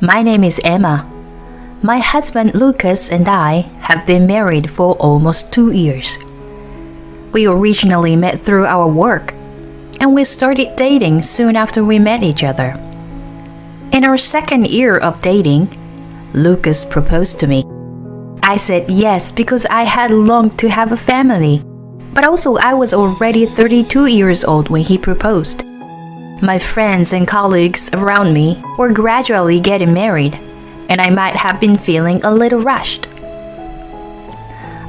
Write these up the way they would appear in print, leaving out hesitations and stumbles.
My name is Emma. My husband Lucas and I have been married for almost 2 years. We originally met through our work, and we started dating soon after we met each other. In our second year of dating, Lucas proposed to me. I said yes because I had longed to have a family, but also I was already 32 years old when he proposed. My friends and colleagues around me were gradually getting married, and I might have been feeling a little rushed.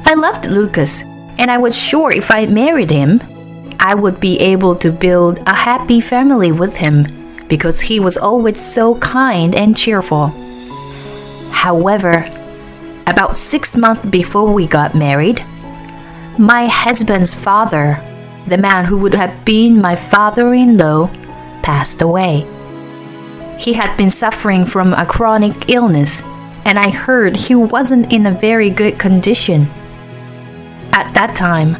I loved Lucas, and I was sure if I married him, I would be able to build a happy family with him because he was always so kind and cheerful. However, about 6 months before we got married, my husband's father, the man who would have been my father-in-law, passed away. He had been suffering from a chronic illness, and I heard he wasn't in a very good condition. At that time,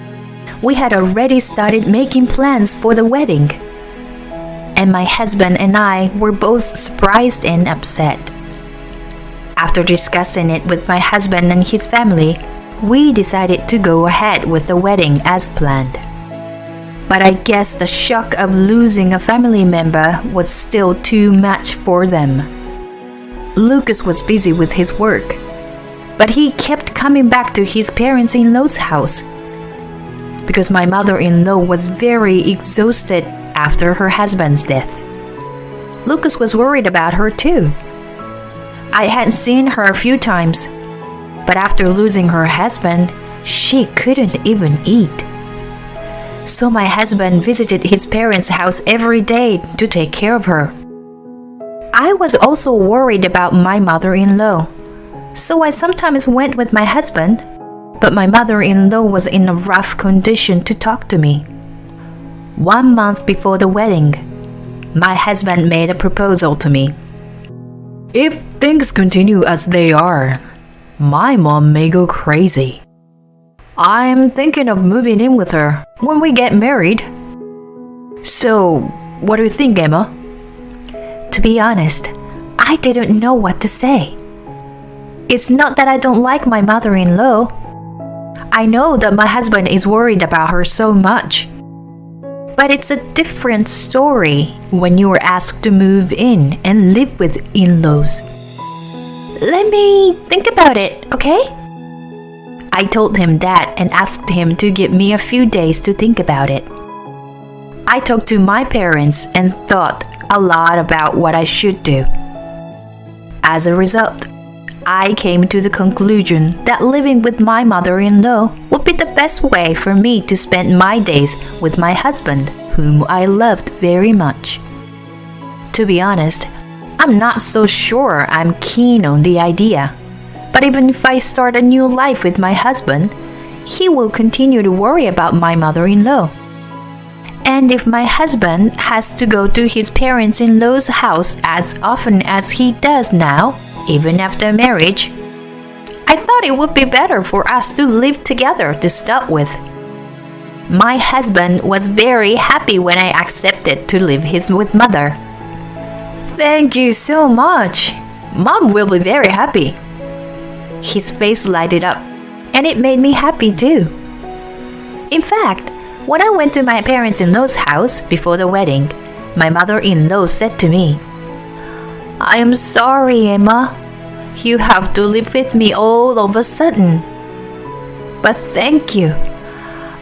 we had already started making plans for the wedding, and my husband and I were both surprised and upset. After discussing it with my husband and his family, we decided to go ahead with the wedding as planned. But I guess the shock of losing a family member was still too much for them. Lucas was busy with his work, but he kept coming back to his parents-in-law's house because my mother-in-law was very exhausted after her husband's death. Lucas was worried about her too. I had seen her a few times, but after losing her husband, she couldn't even eat. So my husband visited his parents' house every day to take care of her. I was also worried about my mother-in-law, so I sometimes went with my husband, but my mother-in-law was in a rough condition to talk to me. 1 month before the wedding, my husband made a proposal to me. If things continue as they are, my mom may go crazy. I'm thinking of moving in with her when we get married. So, what do you think, Emma? To be honest, I didn't know what to say. It's not that I don't like my mother-in-law. I know that my husband is worried about her so much. But it's a different story when you are asked to move in and live with in-laws. Let me think about it, okay? I told him that and asked him to give me a few days to think about it. I talked to my parents and thought a lot about what I should do. As a result, I came to the conclusion that living with my mother-in-law would be the best way for me to spend my days with my husband, whom I loved very much. To be honest, I'm not so sure I'm keen on the idea. But even if I start a new life with my husband, he will continue to worry about my mother-in-law. And if my husband has to go to his parents-in-law's house as often as he does now, even after marriage, I thought it would be better for us to live together to start with. My husband was very happy when I accepted to live with mother. Thank you so much. Mom will be very happy. His face lighted up, and it made me happy too. In fact, when I went to my parents-in-law's house before the wedding, my mother-in-law said to me, I am sorry, Emma. You have to live with me all of a sudden. But thank you.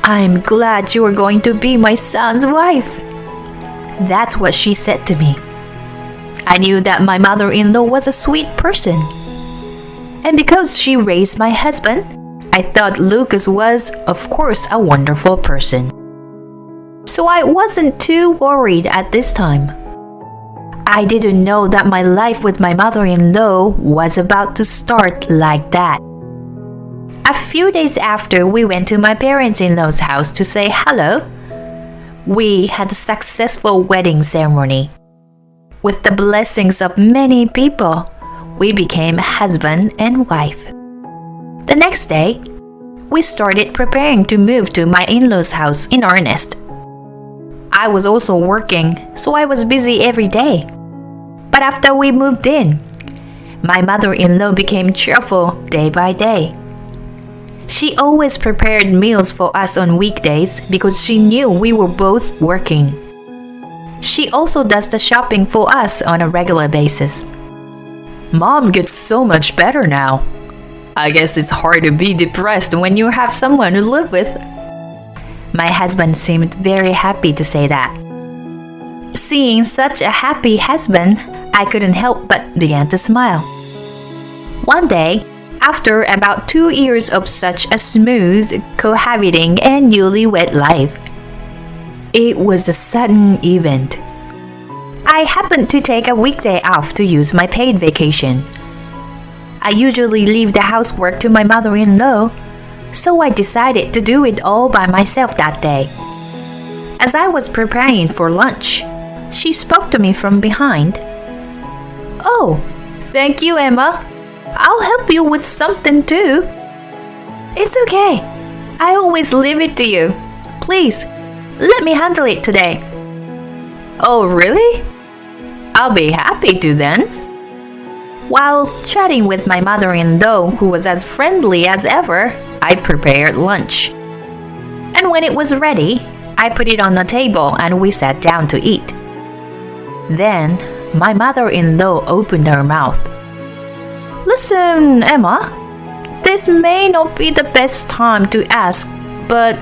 I'm glad you are going to be my son's wife. That's what she said to me. I knew that my mother-in-law was a sweet person. And because she raised my husband, I thought Lucas was, of course, a wonderful person. So I wasn't too worried at this time. I didn't know that my life with my mother-in-law was about to start like that. A few days after we went to my parents-in-law's house to say hello, we had a successful wedding ceremony. With the blessings of many people, we became husband and wife. The next day, we started preparing to move to my in-laws' house in earnest. I was also working, so I was busy every day. But after we moved in, My mother-in-law became cheerful day by day. She always prepared meals for us on weekdays because she knew we were both working. She also does the shopping for us on a regular basis. Mom gets so much better now. I guess it's hard to be depressed when you have someone to live with. My husband seemed very happy to say that. Seeing such a happy husband, I couldn't help but began to smile. One day, after about 2 years of such a smooth cohabiting and newlywed life, it was a sudden event. I happened to take a weekday off to use my paid vacation. I usually leave the housework to my mother-in-law, so I decided to do it all by myself that day. As I was preparing for lunch, she spoke to me from behind. "Oh, thank you, Emma. I'll help you with something too." "It's okay. I always leave it to you. Please, let me handle it today." "Oh, really? I'll be happy to then." While chatting with my mother-in-law, who was as friendly as ever, I prepared lunch. And when it was ready, I put it on the table and we sat down to eat. Then, my mother-in-law opened her mouth. "Listen, Emma, this may not be the best time to ask, but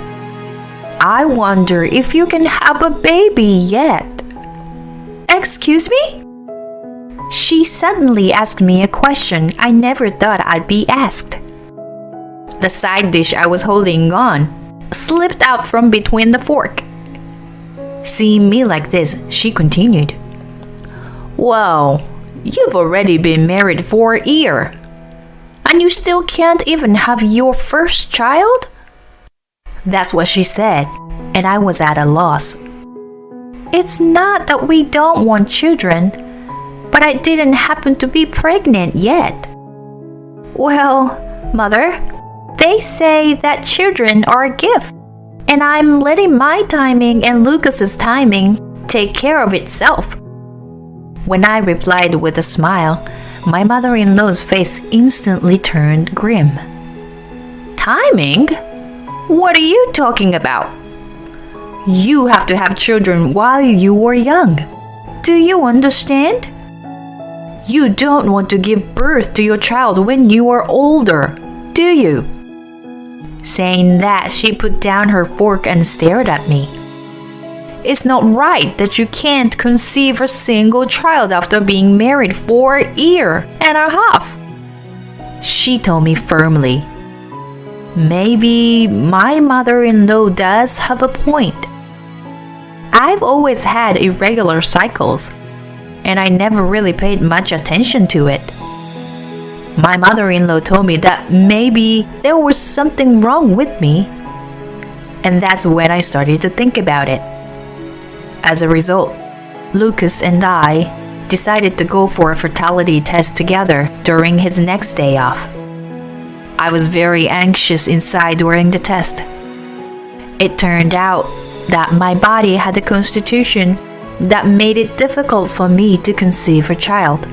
I wonder if you can have a baby yet." "Excuse me?" She suddenly asked me a question I never thought I'd be asked. The side dish I was holding on slipped out from between the fork. Seeing me like this, she continued, "Well, you've already been married for a year, and you still can't even have your first child?" That's what she said, and I was at a loss. "It's not that we don't want children, but I didn't happen to be pregnant yet." "Well, Mother, they say that children are a gift, and I'm letting my timing and Lucas's timing take care of itself." When I replied with a smile, my mother-in-law's face instantly turned grim. "Timing? What are you talking about? You have to have children while you are young. Do you understand? You don't want to give birth to your child when you are older, do you?" Saying that, she put down her fork and stared at me. "It's not right that you can't conceive a single child after being married for a year and a half," she told me firmly. Maybe my mother-in-law does have a point. I've always had irregular cycles, and I never really paid much attention to it. My mother-in-law told me that maybe there was something wrong with me, and that's when I started to think about it. As a result, Lucas and I decided to go for a fertility test together during his next day off. I was very anxious inside during the test. It turned out that my body had a constitution that made it difficult for me to conceive a child.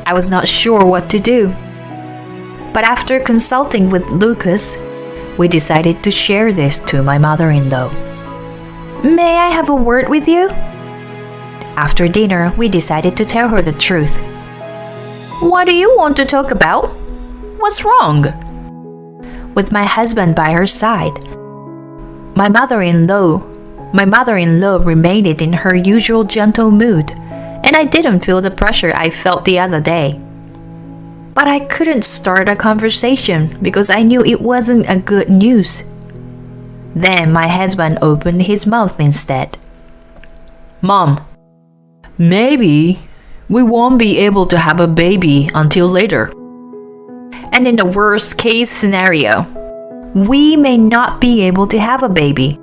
I was not sure what to do. But after consulting with Lucas, we decided to share this to my mother-in-law. "May I have a word with you?" After dinner, we decided to tell her the truth. "What do you want to talk about? What's wrong?" With my husband by her side, my mother-in-law remained in her usual gentle mood, and I didn't feel the pressure I felt the other day. But I couldn't start a conversation because I knew it wasn't a good news. Then my husband opened his mouth instead. "Mom, maybe we won't be able to have a baby until later. And in the worst case scenario, we may not be able to have a baby."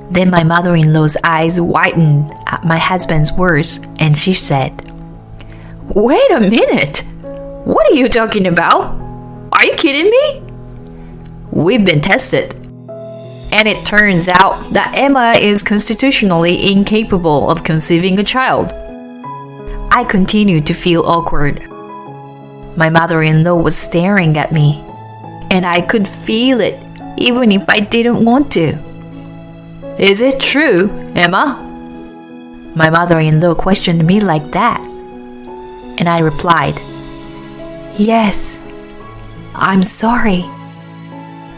Then my mother-in-law's eyes widened at my husband's words, and she said, "Wait a minute! What are you talking about? Are you kidding me? We've been tested, and it turns out that Emma is constitutionally incapable of conceiving a child." I continued to feel awkward. My mother-in-law was staring at me, and I could feel it even if I didn't want to. "Is it true, Emma?" My mother-in-law questioned me like that, and I replied, "Yes, I'm sorry."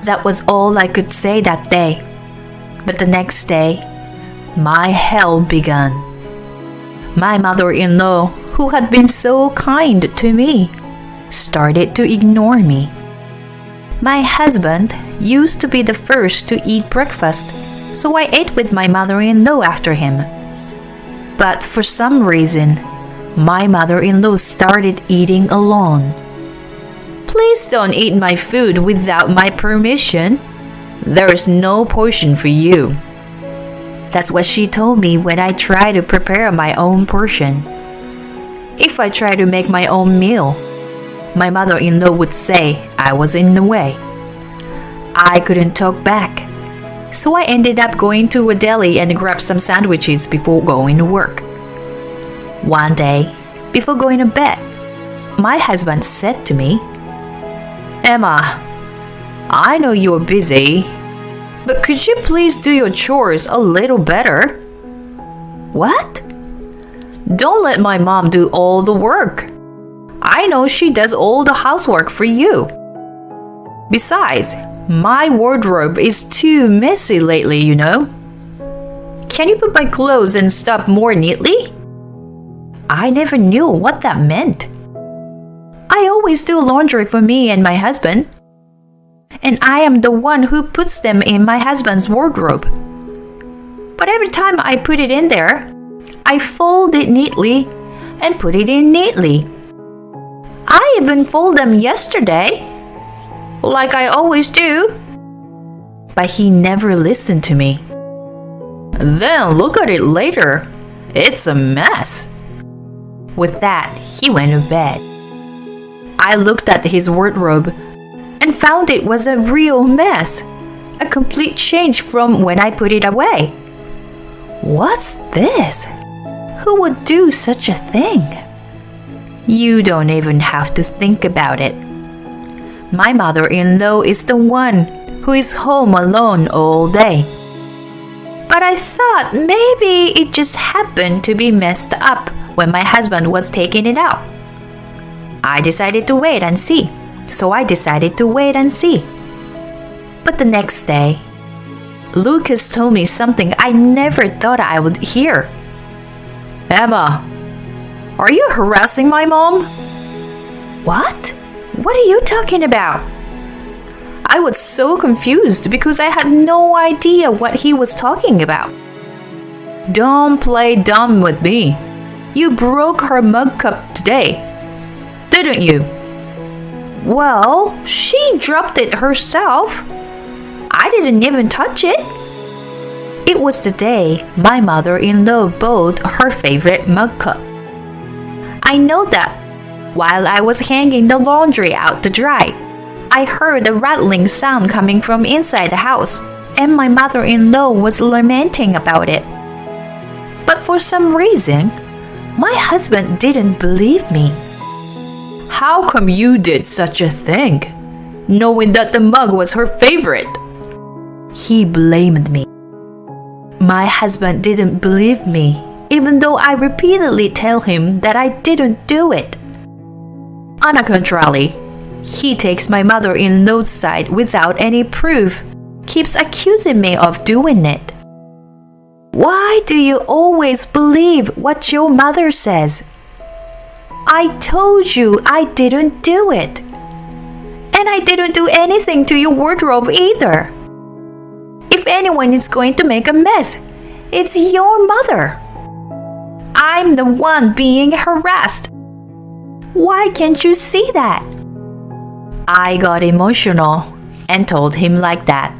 That was all I could say that day. But the next day, my hell began. My mother-in-law, who had been so kind to me, started to ignore me. My husband used to be the first to eat breakfast, so I ate with my mother-in-law after him. But for some reason, my mother-in-law started eating alone. "Please don't eat my food without my permission. There is no portion for you." That's what she told me when I tried to prepare my own portion. If I tried to make my own meal, my mother-in-law would say I was in the way. I couldn't talk back, so I ended up going to a deli and grabbed some sandwiches before going to work. One day, before going to bed, my husband said to me, "Emma, I know you're busy, but could you please do your chores a little better?" "What?" "Don't let my mom do all the work. I know she does all the housework for you. Besides, my wardrobe is too messy lately, you know. Can you put my clothes and stuff more neatly?" I never knew what that meant. I always do laundry for me and my husband, and I am the one who puts them in my husband's wardrobe. But every time I put it in there, I fold it neatly and put it in neatly. I even fold them yesterday, like I always do. But he never listened to me. "Then look at it later. It's a mess." With that, he went to bed. I looked at his wardrobe and found it was a real mess, a complete change from when I put it away. What's this? Who would do such a thing? You don't even have to think about it. My mother-in-law is the one who is home alone all day. But I thought maybe it just happened to be messed up when my husband was taking it out. I decided to wait and see. But the next day, Lucas told me something I never thought I would hear. "Emma, are you harassing my mom?" "What? What are you talking about?" I was so confused because I had no idea what he was talking about. "Don't play dumb with me. You broke her mug cup today, didn't you?" "Well, she dropped it herself. I didn't even touch it." It was the day my mother-in-law bought her favorite mug cup. I know that while I was hanging the laundry out to dry, I heard a rattling sound coming from inside the house, and my mother-in-law was lamenting about it. But for some reason, my husband didn't believe me. "How come you did such a thing, knowing that the mug was her favorite?" He blamed me. My husband didn't believe me, even though I repeatedly tell him that I didn't do it. On the contrary, he takes my mother-in-law's side without any proof, keeps accusing me of doing it. Why do you always believe what your mother says? I told you I didn't do it. And I didn't do anything to your wardrobe either. If anyone is going to make a mess, it's your mother. I'm the one being harassed. Why can't you see that? I got emotional and told him like that.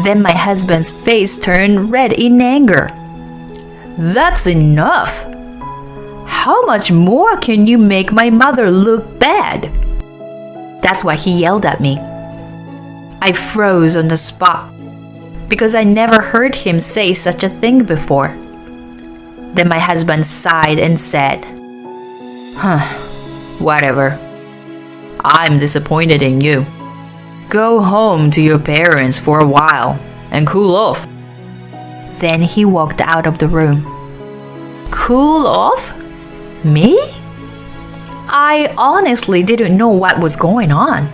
Then my husband's face turned red in anger. That's enough. How much more can you make my mother look bad? That's why he yelled at me. I froze on the spot because I never heard him say such a thing before. Then my husband sighed and said, whatever. I'm disappointed in you. Go home to your parents for a while and cool off." Then he walked out of the room. Cool off? Me? I honestly didn't know what was going on.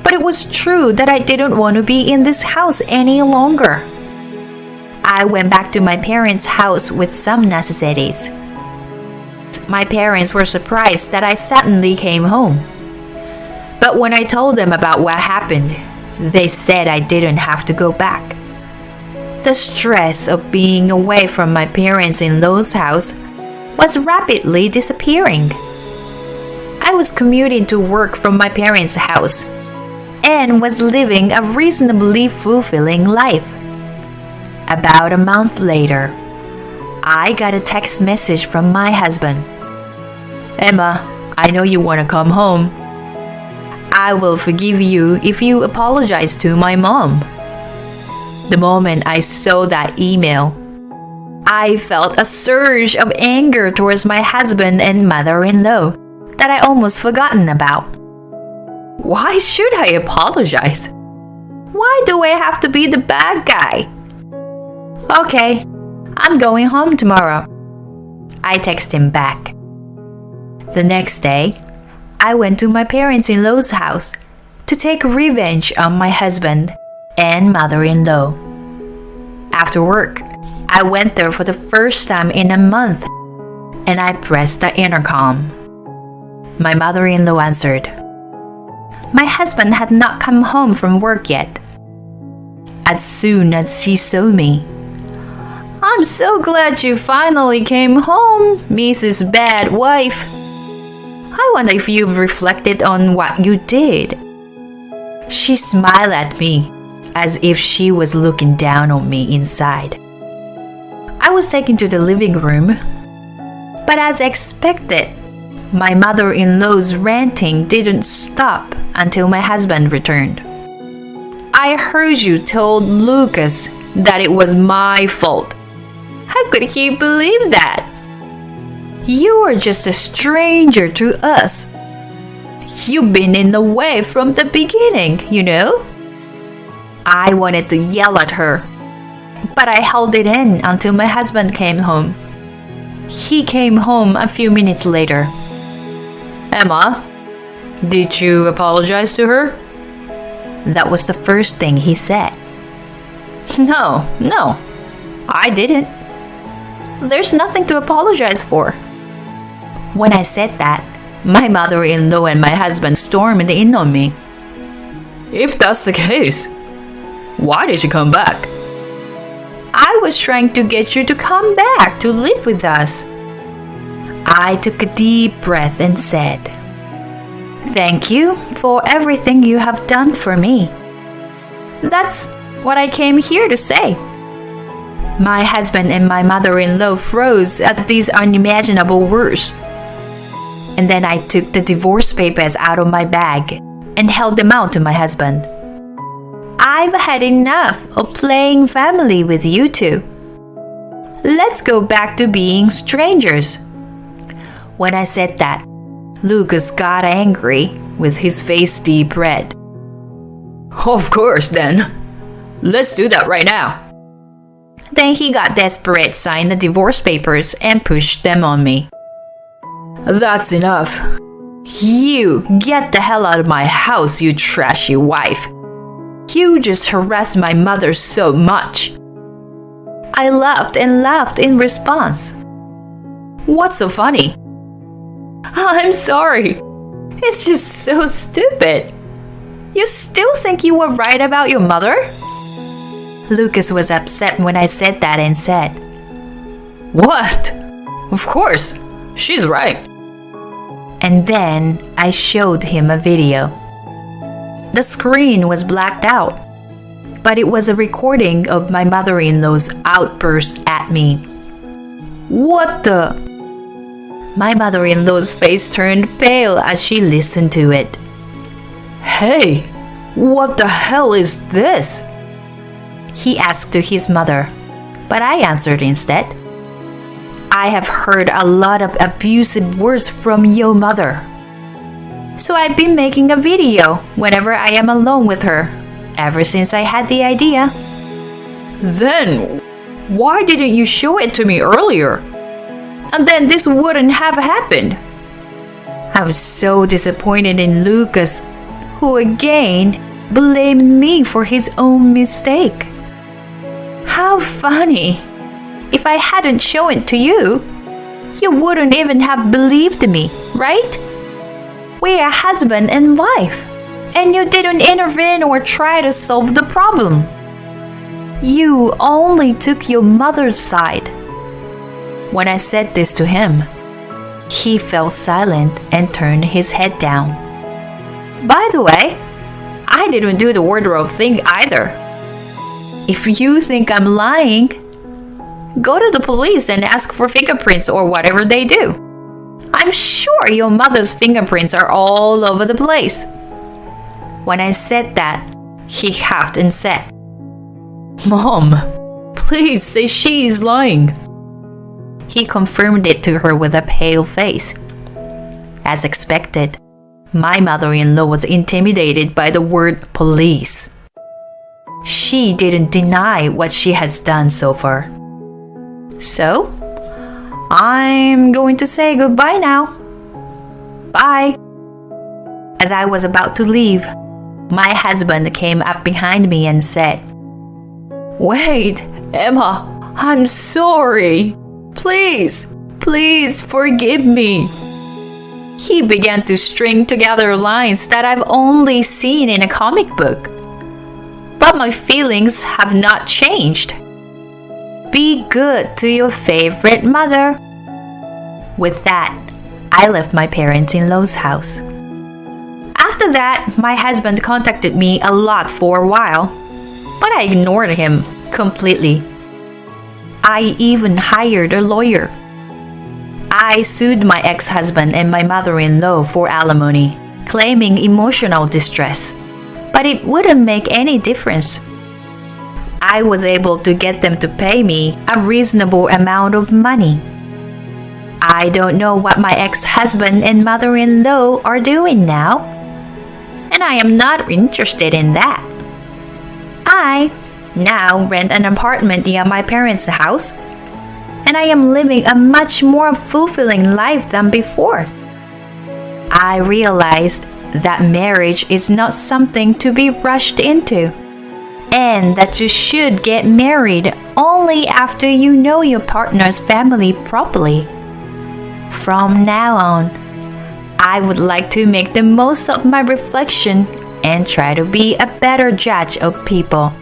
But it was true that I didn't want to be in this house any longer. I went back to my parents' house with some necessities. My parents were surprised that I suddenly came home. But when I told them about what happened, they said I didn't have to go back. The stress of being away from my parents-in-law's house was rapidly disappearing. I was commuting to work from my parents' house and was living a reasonably fulfilling life. About a month later, I got a text message from my husband. "Emma, I know you want to come home. I will forgive you if you apologize to my mom." The moment I saw that email, I felt a surge of anger towards my husband and mother-in-law that I almost forgotten about. Why should I apologize? Why do I have to be the bad guy? "Okay, I'm going home tomorrow," I texted him back. The next day, I went to my parents-in-law's house to take revenge on my husband and mother-in-law. After work, I went there for the first time in a month and I pressed the intercom. My mother-in-law answered. My husband had not come home from work yet. As soon as she saw me, "I'm so glad you finally came home, Mrs. Bad Wife. I wonder if you've reflected on what you did." She smiled at me as if she was looking down on me inside. I was taken to the living room, but as expected, my mother-in-law's ranting didn't stop until my husband returned. "I heard you told Lucas that it was my fault. How could he believe that? You are just a stranger to us. You've been in the way from the beginning, you know." I wanted to yell at her, but I held it in until my husband came home. He came home a few minutes later. "Emma, did you apologize to her?" That was the first thing he said. No, I didn't. There's nothing to apologize for." When I said that, my mother-in-law and my husband stormed in on me. "If that's the case, why did you come back?" "I was trying to get you to come back to live with us." I took a deep breath and said, "Thank you for everything you have done for me. That's what I came here to say." My husband and my mother-in-law froze at these unimaginable words. And then I took the divorce papers out of my bag and held them out to my husband. "I've had enough of playing family with you two. Let's go back to being strangers." When I said that, Lucas got angry with his face deep red. "Of course then. Let's do that right now." Then he got desperate, signed the divorce papers, and pushed them on me. "That's enough. You get the hell out of my house, you trashy wife. You just harassed my mother so much." I laughed and laughed in response. "What's so funny?" "I'm sorry. It's just so stupid. You still think you were right about your mother?" Lucas was upset when I said that and said, "What? Of course, she's right." And then I showed him a video. The screen was blacked out, but it was a recording of my mother-in-law's outburst at me. "What the?" My mother-in-law's face turned pale as she listened to it. "Hey, what the hell is this?" he asked to his mother, but I answered instead. "I have heard a lot of abusive words from your mother." So I've been making a video whenever I am alone with her, ever since I had the idea. Then, why didn't you show it to me earlier? And then this wouldn't have happened. I was so disappointed in Lucas, who again blamed me for his own mistake. How funny! If I hadn't shown it to you, you wouldn't even have believed me, right? We are husband and wife, and you didn't intervene or try to solve the problem. You only took your mother's side. When I said this to him, he fell silent and turned his head down. By the way, I didn't do the wardrobe thing either. If you think I'm lying, go to the police and ask for fingerprints or whatever they do. I'm sure your mother's fingerprints are all over the place. When I said that, he huffed and said, Mom, please say she is lying. He confirmed it to her with a pale face. As expected, my mother-in-law was intimidated by the word police. She didn't deny what she has done so far. So, I'm going to say goodbye now. Bye. As I was about to leave, my husband came up behind me and said, Wait, Emma, I'm sorry. Please forgive me. He began to string together lines that I've only seen in a comic book. But my feelings have not changed. Be good to your favorite mother. With that, I left my parents-in-law's house. After that, my husband contacted me a lot for a while, but I ignored him completely. I even hired a lawyer. I sued my ex-husband and my mother-in-law for alimony, claiming emotional distress, but it wouldn't make any difference. I was able to get them to pay me a reasonable amount of money. I don't know what my ex-husband and mother-in-law are doing now, and I am not interested in that. I now rent an apartment near my parents' house, and I am living a much more fulfilling life than before. I realized that marriage is not something to be rushed into, and that you should get married only after you know your partner's family properly. From now on, I would like to make the most of my reflection and try to be a better judge of people.